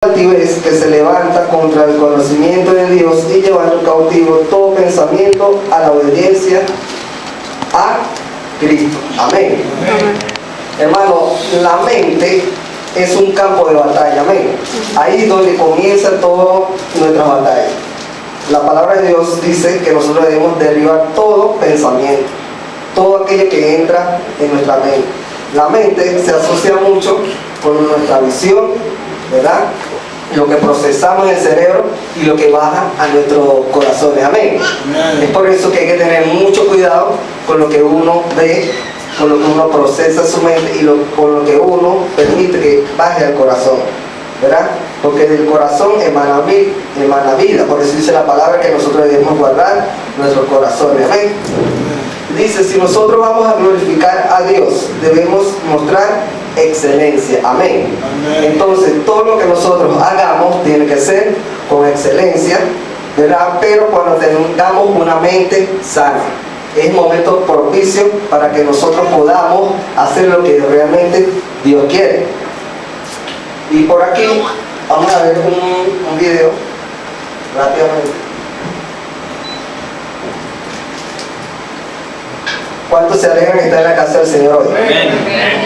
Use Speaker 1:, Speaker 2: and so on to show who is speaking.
Speaker 1: altivez que se levanta contra el conocimiento de Dios y llevando cautivo todo pensamiento a la obediencia a Cristo. Amén.
Speaker 2: Amén.
Speaker 1: Hermano, la mente es un campo de batalla. Amén. Ahí es donde comienza todas nuestras batallas. La palabra de Dios dice que nosotros debemos derribar todo pensamiento, todo aquello que entra en nuestra mente. La mente se asocia mucho con nuestra visión, ¿verdad? Lo que procesamos en el cerebro y lo que baja a nuestros corazones. Amén. Es por eso que hay que tener mucho cuidado con lo que uno ve, con lo que uno procesa en su mente y con lo que uno permite que baje al corazón, ¿verdad? Porque del corazón emana vida. Por eso dice la palabra que nosotros debemos guardar nuestros corazones. Amén. Dice, si nosotros vamos a glorificar a Dios, debemos mostrar excelencia. Amén.
Speaker 3: Amén.
Speaker 1: Entonces, todo lo que nosotros hagamos tiene que ser con excelencia, ¿verdad? Pero cuando tengamos una mente sana, es momento propicio para que nosotros podamos hacer lo que realmente Dios quiere. Y por aquí vamos a ver un video rápidamente. ¿Cuántos se alegran de estar en la casa del Señor hoy?
Speaker 3: Amén.